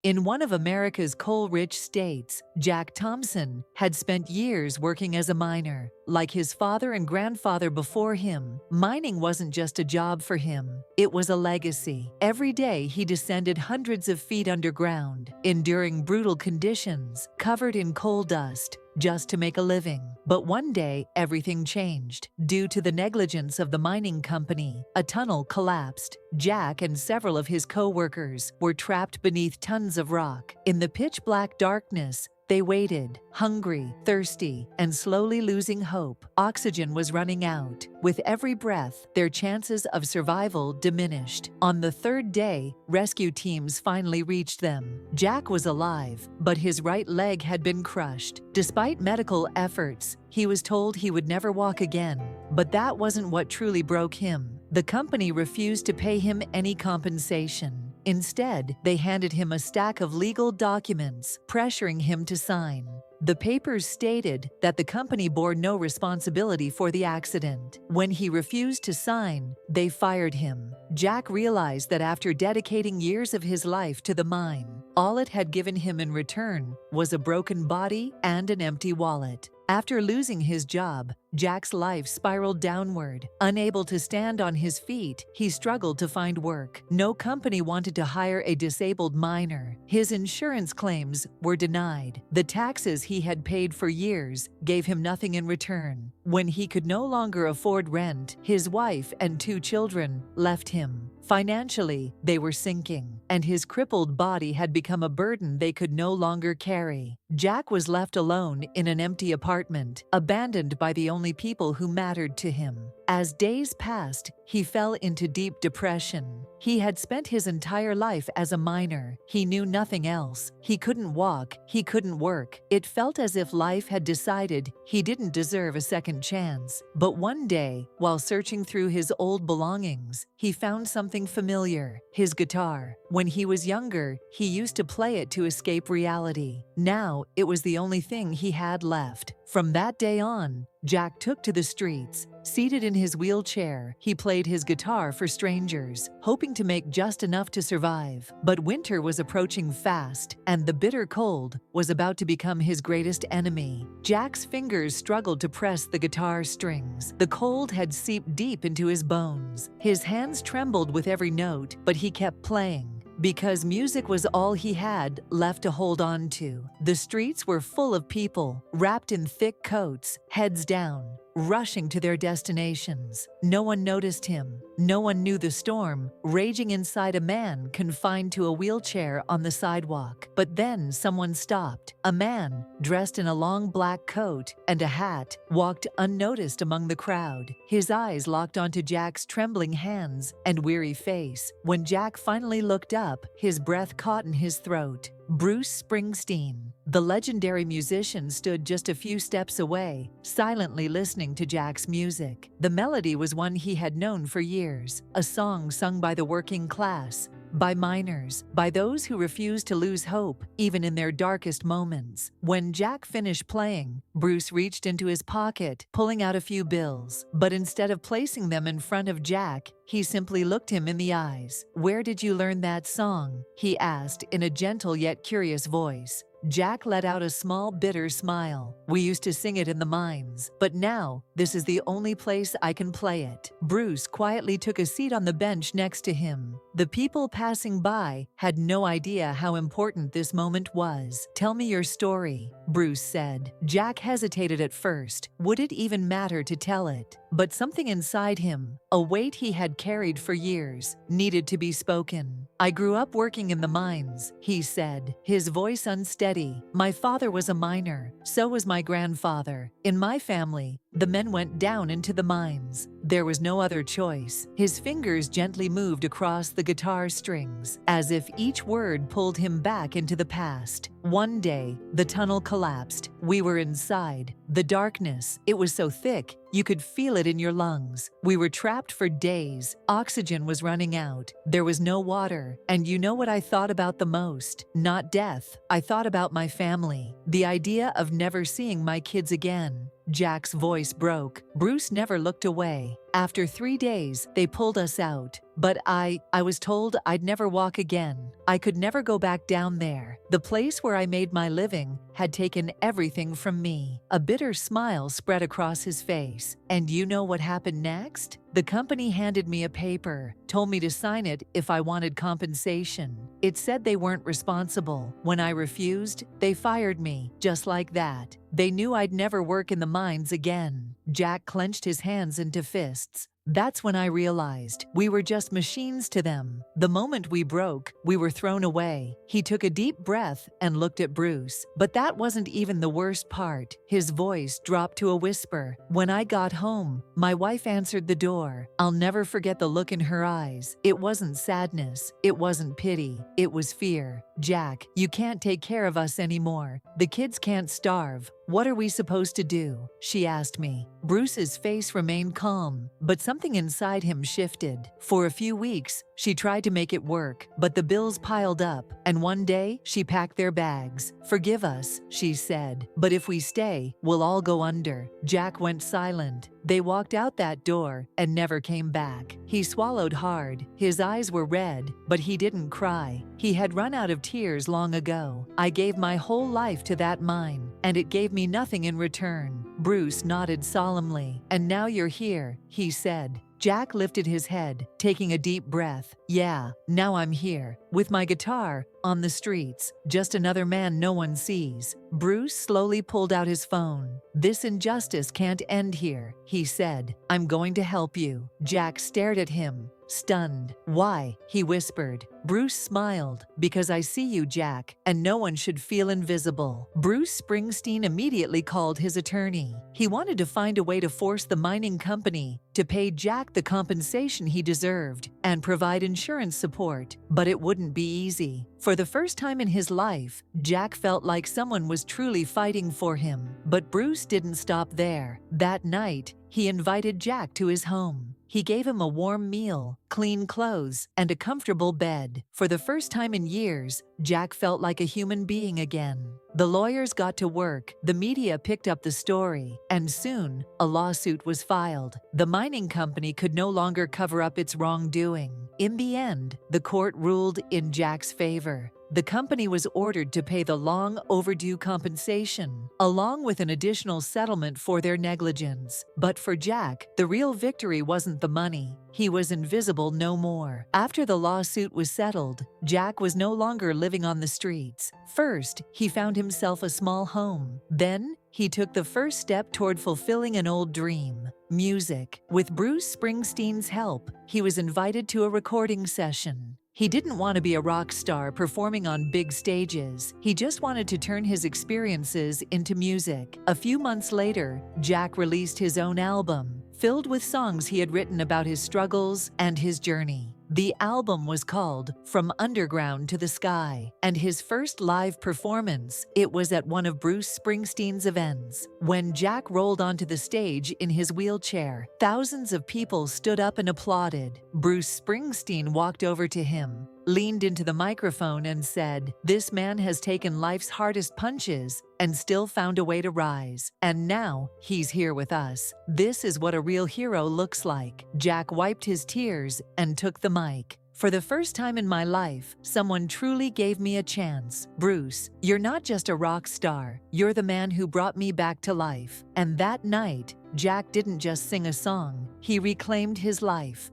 In one of America's coal-rich states, Jack Thompson had spent years working as a miner. Like his father and grandfather before him, mining wasn't just a job for him, it was a legacy. Every day he descended hundreds of feet underground, enduring brutal conditions, covered in coal dust, just to make a living. But one day, everything changed. Due to the negligence of the mining company, a tunnel collapsed. Jack and several of his co-workers were trapped beneath tons of rock. In the pitch-black darkness, they waited, hungry, thirsty, and slowly losing hope. Oxygen was running out. With every breath, their chances of survival diminished. On the third day, rescue teams finally reached them. Jack was alive, but his right leg had been crushed. Despite medical efforts, he was told he would never walk again. But that wasn't what truly broke him. The company refused to pay him any compensation. Instead, they handed him a stack of legal documents, pressuring him to sign. The papers stated that the company bore no responsibility for the accident. When he refused to sign, they fired him. Jack realized that after dedicating years of his life to the mine, all it had given him in return was a broken body and an empty wallet. After losing his job, Jack's life spiraled downward. Unable to stand on his feet, he struggled to find work. No company wanted to hire a disabled miner. His insurance claims were denied. The taxes he had paid for years gave him nothing in return. When he could no longer afford rent, his wife and 2 children left him. Financially, they were sinking, and his crippled body had become a burden they could no longer carry. Jack was left alone in an empty apartment, abandoned by the only people who mattered to him. As days passed, he fell into deep depression. He had spent his entire life as a miner. He knew nothing else. He couldn't walk. He couldn't work. It felt as if life had decided he didn't deserve a second chance. But one day, while searching through his old belongings, he found something familiar: his guitar. When he was younger, he used to play it to escape reality. Now, it was the only thing he had left. From that day on, Jack took to the streets. Seated in his wheelchair, he played his guitar for strangers, hoping to make just enough to survive. But winter was approaching fast, and the bitter cold was about to become his greatest enemy. Jack's fingers struggled to press the guitar strings. The cold had seeped deep into his bones. His hands trembled with every note, but he kept playing, because music was all he had left to hold on to. The streets were full of people, wrapped in thick coats, heads down, rushing to their destinations. No one noticed him. No one knew the storm raging inside a man confined to a wheelchair on the sidewalk. But then someone stopped. A man, dressed in a long black coat and a hat, walked unnoticed among the crowd. His eyes locked onto Jack's trembling hands and weary face. When Jack finally looked up, his breath caught in his throat. Bruce Springsteen, the legendary musician, stood just a few steps away, silently listening to Jack's music. The melody was one he had known for years, a song sung by the working class, by miners, by those who refused to lose hope, even in their darkest moments. When Jack finished playing, Bruce reached into his pocket, pulling out a few bills. But instead of placing them in front of Jack, he simply looked him in the eyes. "Where did you learn that song?" he asked in a gentle yet curious voice. Jack let out a small, bitter smile. "We used to sing it in the mines, but now this is the only place I can play it." Bruce quietly took a seat on the bench next to him. The people passing by had no idea how important this moment was. "Tell me your story," Bruce said. Jack hesitated at first. Would it even matter to tell it? But something inside him, a weight he had carried for years, needed to be spoken. "I grew up working in the mines," he said, his voice unsteady. "My father was a miner. So was my grandfather. In my family, the men went down into the mines. There was no other choice." His fingers gently moved across the guitar strings, as if each word pulled him back into the past. "One day, the tunnel collapsed. We were inside. The darkness, it was so thick, you could feel it in your lungs. We were trapped for days. Oxygen was running out. There was no water. And you know what I thought about the most? Not death. I thought about my family. The idea of never seeing my kids again." Jack's voice broke. Bruce never looked away. After 3 days, they pulled us out. But I was told I'd never walk again. I could never go back down there. The place where I made my living had taken everything from me. A bitter smile spread across his face. And you know what happened next? The company handed me a paper, told me to sign it if I wanted compensation. It said they weren't responsible. When I refused, they fired me, just like that. They knew I'd never work in the mines again. Jack clenched his hands into fists. That's when I realized we were just machines to them. The moment we broke, we were thrown away. He took a deep breath and looked at Bruce. But that wasn't even the worst part. His voice dropped to a whisper. When I got home, my wife answered the door. I'll never forget the look in her eyes. It wasn't sadness. It wasn't pity. It was fear. Jack, you can't take care of us anymore. The kids can't starve. What are we supposed to do? She asked me. Bruce's face remained calm, but something inside him shifted. For a few weeks, she tried to make it work, but the bills piled up, and one day, she packed their bags. Forgive us, she said, but if we stay, we'll all go under. Jack went silent. They walked out that door and never came back. He swallowed hard. His eyes were red, but he didn't cry. He had run out of tears long ago. I gave my whole life to that mine, and it gave me nothing in return. Bruce nodded solemnly. And now you're here, he said. Jack lifted his head, taking a deep breath. Yeah, now I'm here, with my guitar, on the streets, just another man no one sees. Bruce slowly pulled out his phone. This injustice can't end here, he said. I'm going to help you. Jack stared at him, stunned. Why? He whispered. Bruce smiled. Because I see you, Jack, and no one should feel invisible. Bruce Springsteen immediately called his attorney. He wanted to find a way to force the mining company to pay Jack the compensation he deserved and provide insurance support, but it wouldn't be easy. For the first time in his life, Jack felt like someone was truly fighting for him. But Bruce didn't stop there. That night, he invited Jack to his home. He gave him a warm meal, clean clothes, and a comfortable bed. For the first time in years, Jack felt like a human being again. The lawyers got to work, the media picked up the story, and soon, a lawsuit was filed. The mining company could no longer cover up its wrongdoing. In the end, the court ruled in Jack's favor. The company was ordered to pay the long overdue compensation, along with an additional settlement for their negligence. But for Jack, the real victory wasn't the money. He was invisible no more. After the lawsuit was settled, Jack was no longer living on the streets. First, he found himself a small home. Then, he took the first step toward fulfilling an old dream: music. With Bruce Springsteen's help, he was invited to a recording session. He didn't want to be a rock star performing on big stages. He just wanted to turn his experiences into music. A few months later, Jack released his own album, filled with songs he had written about his struggles and his journey. The album was called From Underground to the Sky, and his first live performance, it was at one of Bruce Springsteen's events. When Jack rolled onto the stage in his wheelchair, thousands of people stood up and applauded. Bruce Springsteen walked over to him, leaned into the microphone and said, "This man has taken life's hardest punches and still found a way to rise. And now, he's here with us. This is what a real hero looks like." Jack wiped his tears and took the mic. "For the first time in my life, someone truly gave me a chance. Bruce, you're not just a rock star. You're the man who brought me back to life." And that night, Jack didn't just sing a song. He reclaimed his life.